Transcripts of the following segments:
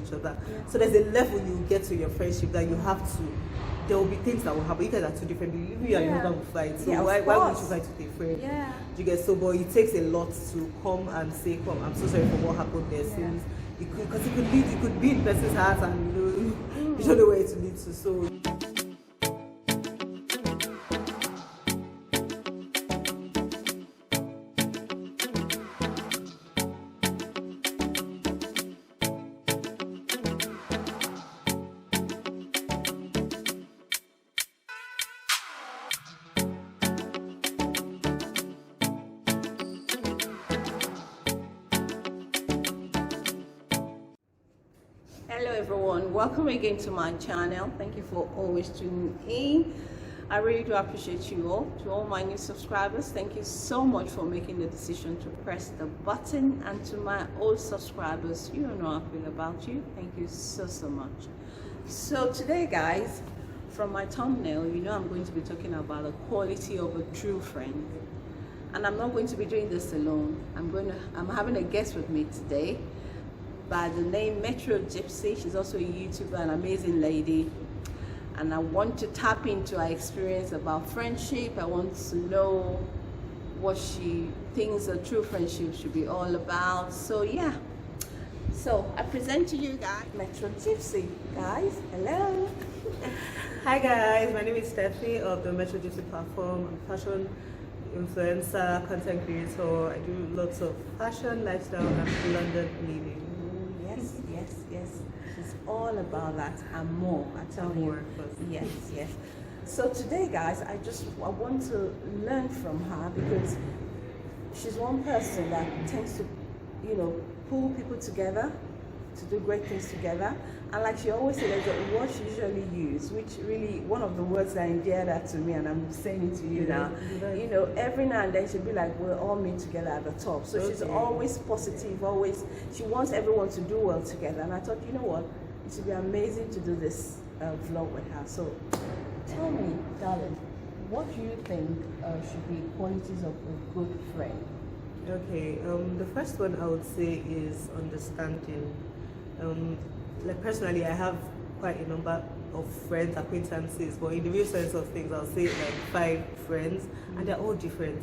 each other. So there's a level you get to your friendship that you have to. There will be things that will happen. You guys are two different people. You and your husband will fight. So why would you fight with a friend? Yeah. You get so, but it takes a lot to come and say, "Come, I'm so sorry for what happened there." Since because it could be in person's heart, and you don't know where it will lead to. So. Hello everyone, welcome again to my channel. Thank you for always tuning in. I really do appreciate you all. To all my new subscribers, thank you so much for making the decision to press the button, and to my old subscribers, you know how I feel about you. Thank you so much. So today guys, from my thumbnail, you know I'm going to be talking about the quality of a true friend. And I'm not going to be doing this alone. I'm having a guest with me today by the name Metro Gypsy. She's also a YouTuber, an amazing lady, and I want to tap into her experience about friendship. I want to know what she thinks a true friendship should be all about. So yeah, so I present to you guys Metro Gypsy. Guys, hello. Hi guys, my name is Stephanie of the Metro Gypsy platform. I'm a fashion influencer, content creator. I do lots of fashion, lifestyle, and London living. Yes, she's all about that and more. I tell you. Yes. So today guys, I want to learn from her, because she's one person that tends to, pull people together to do great things together. And like she always said, there's a word she usually uses, which really one of the words that endeared that to me, and I'm saying it to you now. Every now and then she'll be like, we'll all meet together at the top. So she's always positive, she wants everyone to do well together. And I thought, you know what, it would be amazing to do this vlog with her. So tell me, darling, what do you think should be qualities of a good friend? Okay, the first one I would say is understanding. Like personally, I have quite a number of friends, acquaintances, but in the real sense of things, I'll say like 5 friends, and they're all different.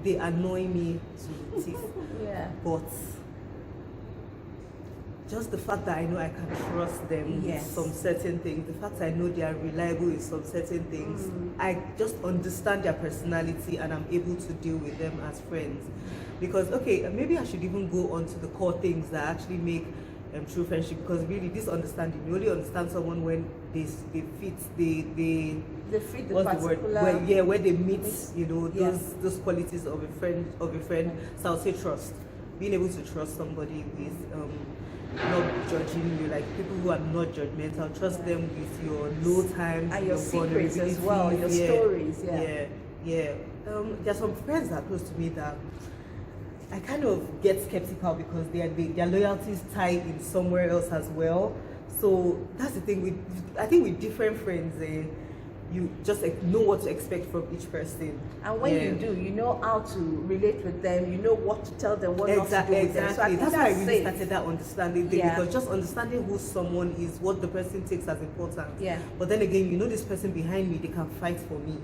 They annoy me to teeth. But just the fact that I know I can trust them with some certain things, the fact that I know they are reliable in some certain things, I just understand their personality and I'm able to deal with them as friends. Because, okay, maybe I should even go on to the core things that actually make true friendship, because really this understanding, you only understand someone when they fit the what's the word, where they meet those qualities of a friend. So I'll say trust, being able to trust somebody with not judging you, like people who are not judgmental. Trust them with your low times and your secrets as well, your stories. There's some friends that are close to me that I kind of get skeptical, because their loyalty is tied in somewhere else as well. So that's the thing I think with different friends, you just know what to expect from each person. And when you do, you know how to relate with them, you know what to tell them, what not to do with them. So I think that's why I really started that understanding thing, because just understanding who someone is, what the person takes as important. But then again, this person behind me, they can fight for me.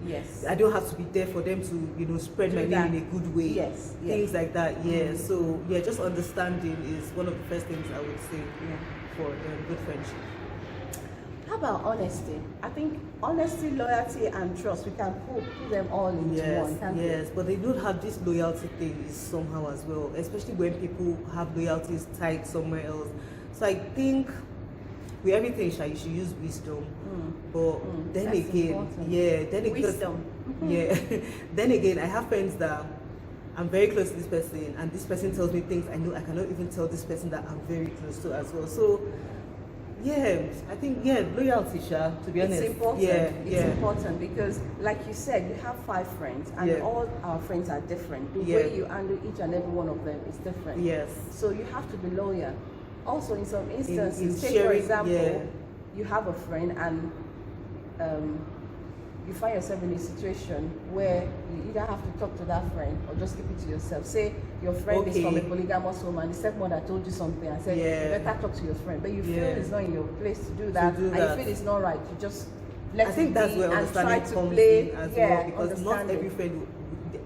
I don't have to be there for them to, spread my name in a good way. Things like that. So just understanding is one of the first things I would say for good friendship. How about honesty? I think honesty, loyalty, and trust, we can put them all into one, can't we? But they don't have this loyalty thing somehow as well, especially when people have loyalties tied somewhere else. So I think with everything, you should use wisdom. But then again, wisdom. Then again, I have friends that I'm very close to this person, and this person tells me things I know I cannot even tell this person that I'm very close to as well. So I think loyalty, to be honest. It's important. It's important, because like you said, you have 5 friends, and all our friends are different. The way you handle each and every one of them is different. So you have to be loyal. Also, in some instances, say for example, you have a friend and you find yourself in a situation where you either have to talk to that friend or just keep it to yourself. Say your friend is from a polygamous home and the stepmother told you something and said, you better talk to your friend, but you feel it's not in your place to do that, and you feel it's not right, you just let it be and try to play as well, because not every friend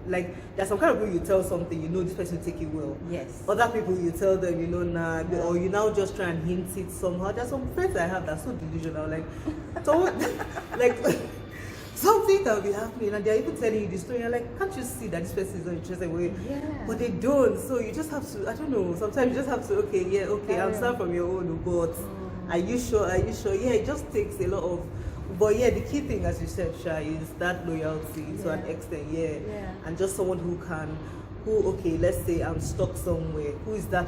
like there's some kind of people you tell something, you know this person will take it well. Yes. Other people you tell them, you know, nah, or you now just try and hint it somehow. There's some friends I have that's so delusional, like like something that will be happening and they're even telling you the story. You're like, can't you see that this person is not interested? But they don't. So you just have to, I don't know, sometimes you just have to, okay, I'm sorry from your own, but are you sure? Yeah, it just takes a lot of. But yeah, the key thing, as you said, Sha, is that loyalty to an extent, and just someone who, let's say I'm stuck somewhere. Who is that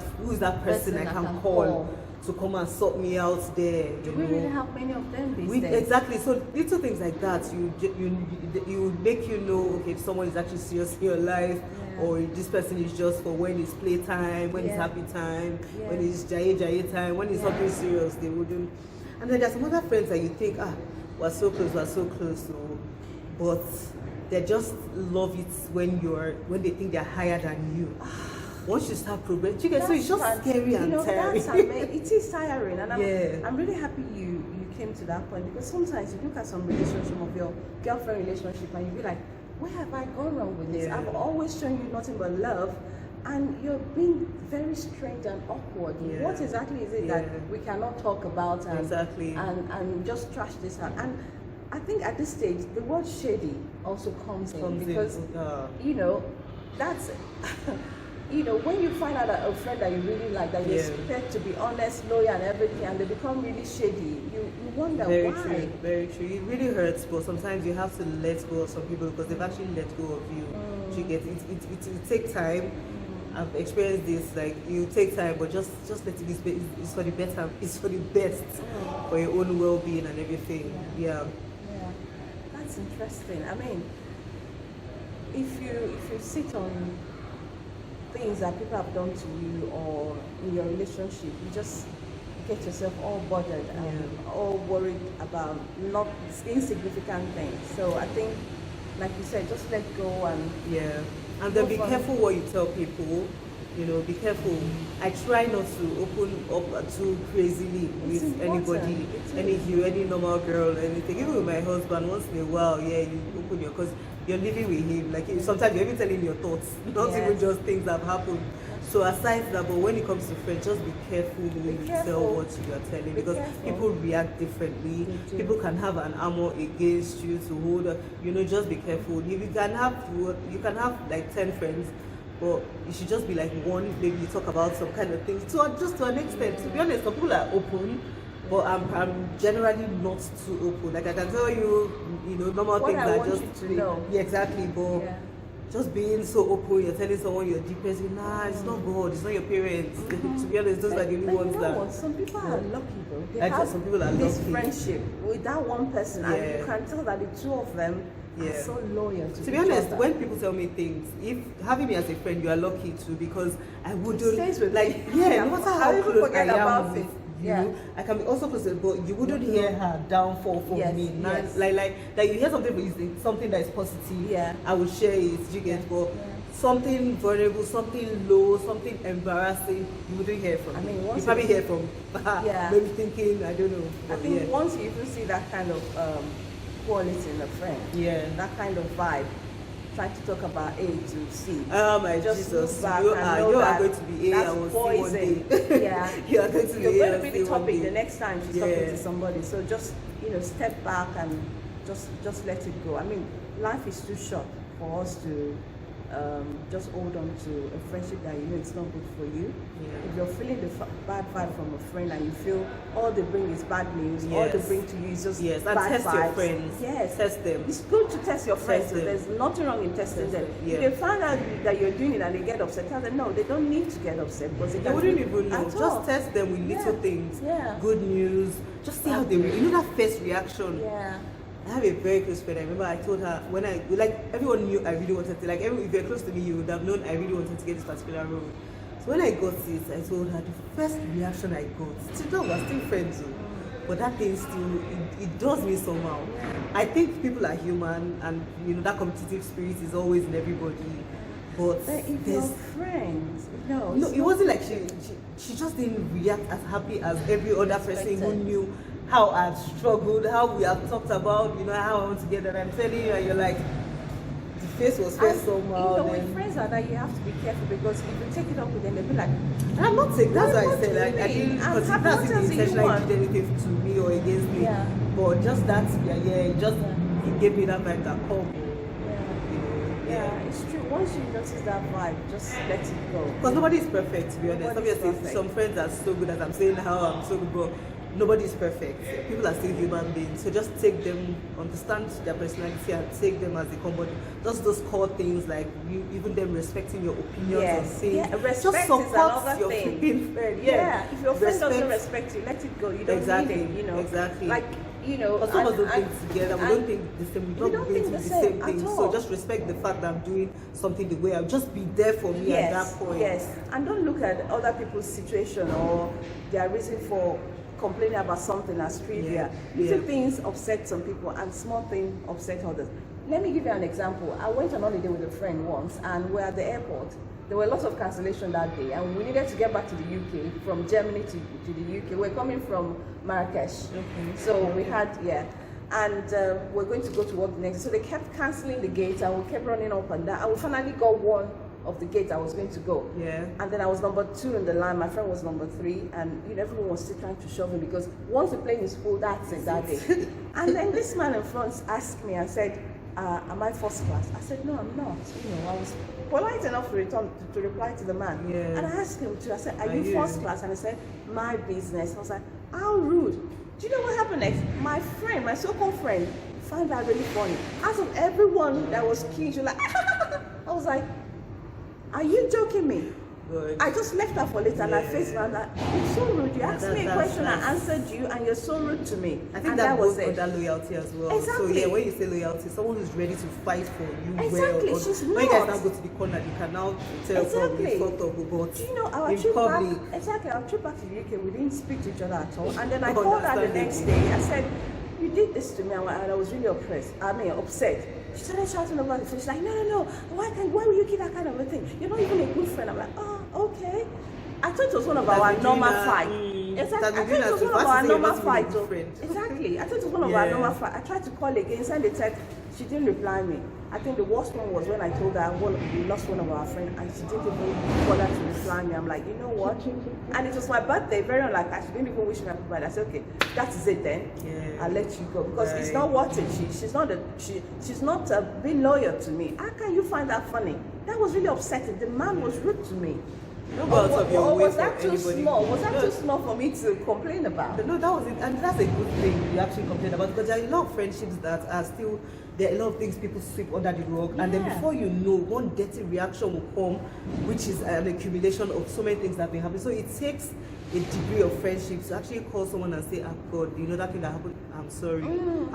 person I can call to come and sort me out there? Do we really have many of them these days? Exactly. So little things like that, you make you know, okay, if someone is actually serious in your life, or this person is just for when it's playtime, when it's happy time, when it's jaye time, when it's something serious, they wouldn't. And then there's some other friends that you think, we're so close, so, but they just love it when they think they're higher than you. Once you start progressing, so it's just scary and tiring. It is tiring, and I'm really happy you came to that point, because sometimes you look at some relationship of your girlfriend relationship and you be like, where have I gone wrong with this? I've always shown you nothing but love, and you're being very strange and awkward. What exactly is it that we cannot talk about and just trash this out? And I think at this stage, the word shady also comes in because, you know, that's, you know, when you find out that a friend that you really like, that you expect to be honest, loyal and everything, and they become really shady, you wonder why. Very true. It really hurts, but sometimes you have to let go of some people because they've actually let go of you. You get it. It takes time. I've experienced this, like you take time, but just let it be. It's for the better. It's for the best, for your own well-being and everything. Yeah, that's interesting. I mean, if you sit on things that people have done to you or in your relationship, you just get yourself all bothered and all worried about not insignificant things. So I think, like you said, just let go and and then be careful what you tell people. You know, be careful. I try not to open up too crazily with anybody, any normal girl, anything. Even with my husband, once in a while, you open your, because you're living with him. Like sometimes you're even telling your thoughts, not even just things that have happened. So aside from that, but when it comes to friends, just be careful when you tell what you are telling, because people react differently. People can have an armor against you to hold up. You know, just be careful. You can have like 10 friends, but you should just be like one. Maybe you talk about some kind of things. So just to an extent, to be honest, some people are open, but I'm generally not too open. Like I can tell you, you know, normal things are just exactly, but. Just being so open, you're telling someone you're depressed, nah, it's not God, it's not your parents. To be honest, those are the only ones that. Some people are lucky though. They have some people are this lucky. Friendship with that one person, and you can tell that the two of them are so loyal to be honest, when people tell me things, if having me as a friend, you are lucky too, because I wouldn't like no matter how close I am with you, I can be also close, but you wouldn't hear her downfall from me. Like you hear something that is positive, I would share it. You get, but something vulnerable, something low, something embarrassing, you wouldn't hear from me. You probably hear from maybe thinking, I don't know. I think once you even see that kind of quality in a friend, that kind of vibe, trying to talk about A to C. Oh my Jesus, you are going to be A, I will see one day. You are going to be A. You're going to be the topic the next time she's talking to somebody. So just, you know, step back and just let it go. I mean, life is too short for us to just hold on to a friendship that you know it's not good for you. If you're feeling the bad vibe from a friend and you feel all they bring is bad news, all they bring to you is just bad and test vibes. Your friends. Test them. It's good to test your friends. So there's nothing wrong in testing them. If they find out that you're doing it and they get upset, tell them no, they don't need to get upset because they wouldn't even know. Just test them with little things. Good news. Just see how they react. You know that first reaction. I have a very close friend. I remember I told her when everyone knew I really wanted to, like if you're close to me, you would have known I really wanted to get this particular role. So when I got this, I told her the first reaction I got, still we're still friends though. but that thing still, it does me somehow. I think people are human, and you know that competitive spirit is always in everybody. But if you're friends, no, it wasn't like she just didn't react as happy as every other person who knew how I've struggled, how we have talked about, you know, how I want to get that. I'm telling you, and you're like, the face was fair somehow. You know, with friends like that, you have to be careful, because if you take it up with them, they'll be like, I'm not taking, that's why I said I didn't, because that's the intention I did anything to me or against me. Yeah. But just that, it gave me that vibe that called me. Yeah, it's true. Once you notice that vibe, just let it go. Because nobody is perfect, to be honest. Obviously, some friends are so good, as I'm saying how I'm so good, but nobody is perfect. People are still human beings. So just take them, understand their personality, and take them as they come. But just those core things, like even them respecting your opinions and saying, respect just support is another your thing. flipping friend. If your friend doesn't respect you, let it go. You don't need it, you know. Exactly. Like, you know, because some of us don't think together. We don't think the same. We don't think the same thing. So just respect the fact that I'm doing something the way I'm. Just be there for me at that point. Yes, and don't look at other people's situation or their reason for complaining about something as trivia. Little things upset some people, and small things upset others. Let me give you an example. I went on holiday with a friend once, and we're at the airport. There were lots of cancellation that day, and we needed to get back to the UK from Germany to the UK. We're coming from Marrakesh, so we had and we're going to go to work the next day. So they kept cancelling the gate, and we kept running up and down. And we finally got one of the gate I was going to go. And then I was number 2 in the line. My friend was number 3, and you know, everyone was still trying to shove me, because once the plane is full, that's it that day. And then this man in front asked me and said, am I first class? I said, no, I'm not. You know, I was polite enough to reply to the man. And I asked him too. I said, are you first class? And he said, my business. I was like, how rude. Do you know what happened next? My friend, my so-called friend, found that really funny. Out of everyone that was keen, she was like, I was like, are you joking me? Good. I just left her for later, and I faced her, and you're so rude. You asked me a question, I answered you, and you're so rude to me. I think that was under loyalty as well. Exactly. So when you say loyalty, someone who's ready to fight for you exactly. well. She's when you guys now go to the corner, you can now tell from the photo, but do you know our trip public, our trip back to the UK, we didn't speak to each other at all. And then I called her the next day. I said, you did this to me, and I was really upset. She started shouting over the phone. She's like, no, why will you keep that kind of a thing? You're not even a good friend. I'm like, oh, okay. I thought it was one of our normal fights. Exactly. I thought it was one of our normal fights. Exactly. I thought it was one of our normal fights. I tried to call again, send a text. She didn't reply me. I think the worst one was when I told her we lost one of our friends, and she didn't even bother to reply me. I'm like, you know what? And it was my birthday, very unlike. She didn't even wish me happy birthday. I said, okay, that is it then. I'll let you go, because it's not worth it. She's not being loyal to me. How can you find that funny? That was really upsetting. The man was rude to me. Was that too small? Was that too small for me to complain about? No, that was it, and that's a good thing you actually complain about, because there are a lot of friendships that are still. There are a lot of things people sweep under the rug, and then before you know, one dirty reaction will come, which is an accumulation of so many things that may happen. So it takes a degree of friendship to actually call someone and say, oh God, you know that thing that happened, I'm sorry. I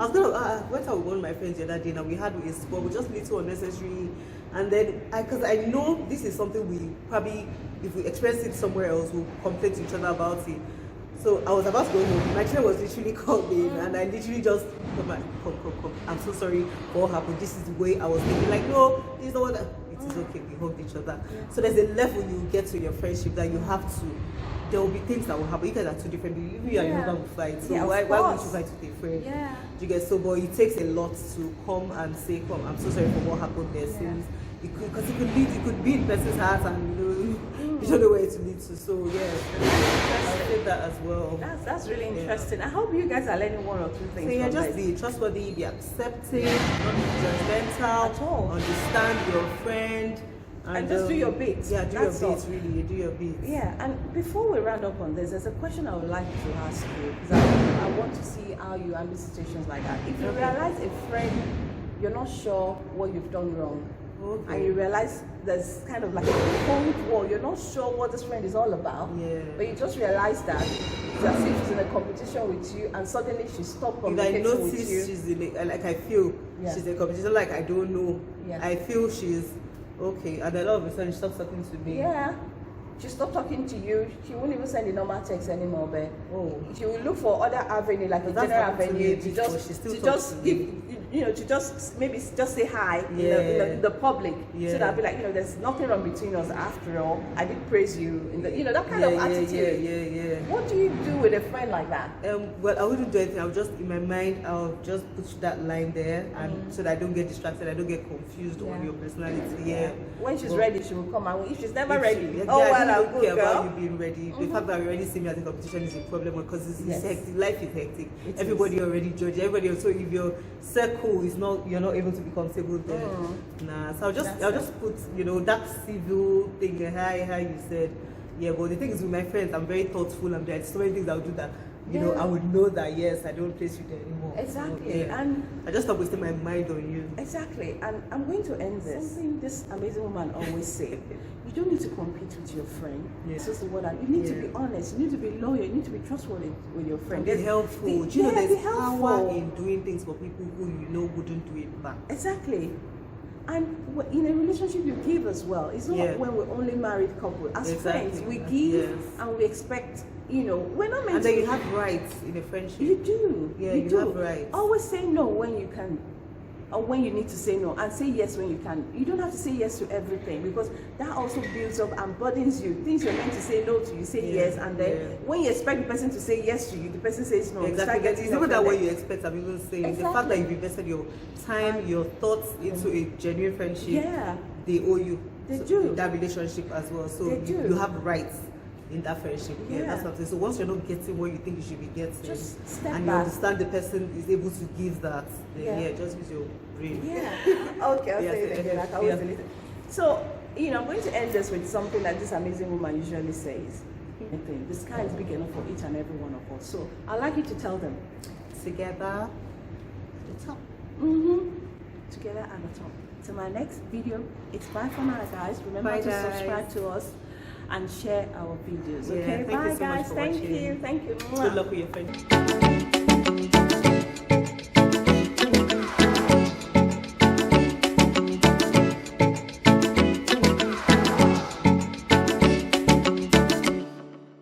was gonna went out with one of my friends the other day, and we had a sport, but just little unnecessary. And then, because I know this is something we probably, if we experience it somewhere else, we'll complain to each other about it. So I was about to go home. My friend was literally coming, and I literally just come. I'm so sorry for what happened. This is the way I was thinking. Like, no, this is not what. It is okay. We hugged each other. So there's a level you get to your friendship that you have to. There will be things that will happen. You guys are two different people. You and your husband will fight. So why would you fight with a friend? Do you get so? But it takes a lot to come and say, "Come, I'm so sorry for what happened there." Since because it could be in person's heart, and you don't know where it leads to. So I did that as well. That's really interesting. I hope you guys are learning one or two things. So just be trustworthy, be accepting, not be judgmental at all. Understand your friend. And just do your bit. Do your bit, really. Do your bit. Yeah, and before we round up on this, there's a question I would like to ask you, because I want to see how you handle situations like that. If you realize a friend, you're not sure what you've done wrong, and you realize there's kind of like a cold war, you're not sure what this friend is all about, but you just realize that it's as if she's in a competition with you, and suddenly she stopped communicating with you. If I notice she's in I feel she's in a competition, like I don't know, I feel she's okay, and then all of a sudden she stops talking to me. She stopped talking to you. She won't even send the normal text anymore, but she will look for other avenue, like a general avenue, to just give, to just maybe just say hi in the public. So that I'll be like, there's nothing wrong between us after all. I did praise you, in the, that kind of attitude. What do you do with a friend like that? Well, I wouldn't do anything. I'll just, in my mind, I'll just put that line there, and so that I don't get distracted, I don't get confused on your personality. When she's ready, she will come out. If she's never ready, I don't care about you being ready. The fact that we already see me as a competition is a problem, because it's hectic. Life is hectic. Everybody already judges. Everybody also, if your circle is not, you're not able to be comfortable there. Nah. So I'll just put, that civil thing. Hi, you said. Yeah, but the thing is, with my friends, I'm very thoughtful. There's so many things I'll do that. I would know that, yes, I don't place you there anymore. Exactly. So, and I just stop wasting my mind on you. Exactly. And I'm going to end this. Something this amazing woman always say: you don't need to compete with your friend. This is the word. You need to be honest. You need to be loyal. You need to be trustworthy with your friend. Be helpful. Do you know there's power in doing things for people who wouldn't do it back? Exactly. And in a relationship, you give as well. It's not when we're only married couple. As friends, we give and we expect. We're not meant and then you have rights in a friendship. You do. Yeah, you have rights. Always say no when you can, or when you need to say no, and say yes when you can. You don't have to say yes to everything, because that also builds up and burdens you. Things you're meant to say no to, you say yes, and then when you expect the person to say yes to you, the person says no. Exactly. It's even that what you expect. I'm even saying the fact that you've invested your time, your thoughts into a genuine friendship. They owe you. They do. That relationship as well. So you have rights in that friendship. That's what I'm saying. So once you're not getting what you think you should be getting, just step and back. You understand the person is able to give that, then just use your brain. Okay, I'll say it again. I can always delete it. So, I'm going to end this with something that this amazing woman usually says. The sky is big enough for each and every one of us. So I'd like you to tell them. Together at the top. Together at the top. So my next video, it's bye for now, guys. Remember to subscribe to us and share our videos. Okay, Thank you so guys. much for Thank watching. you. Thank you. Good luck with your friends.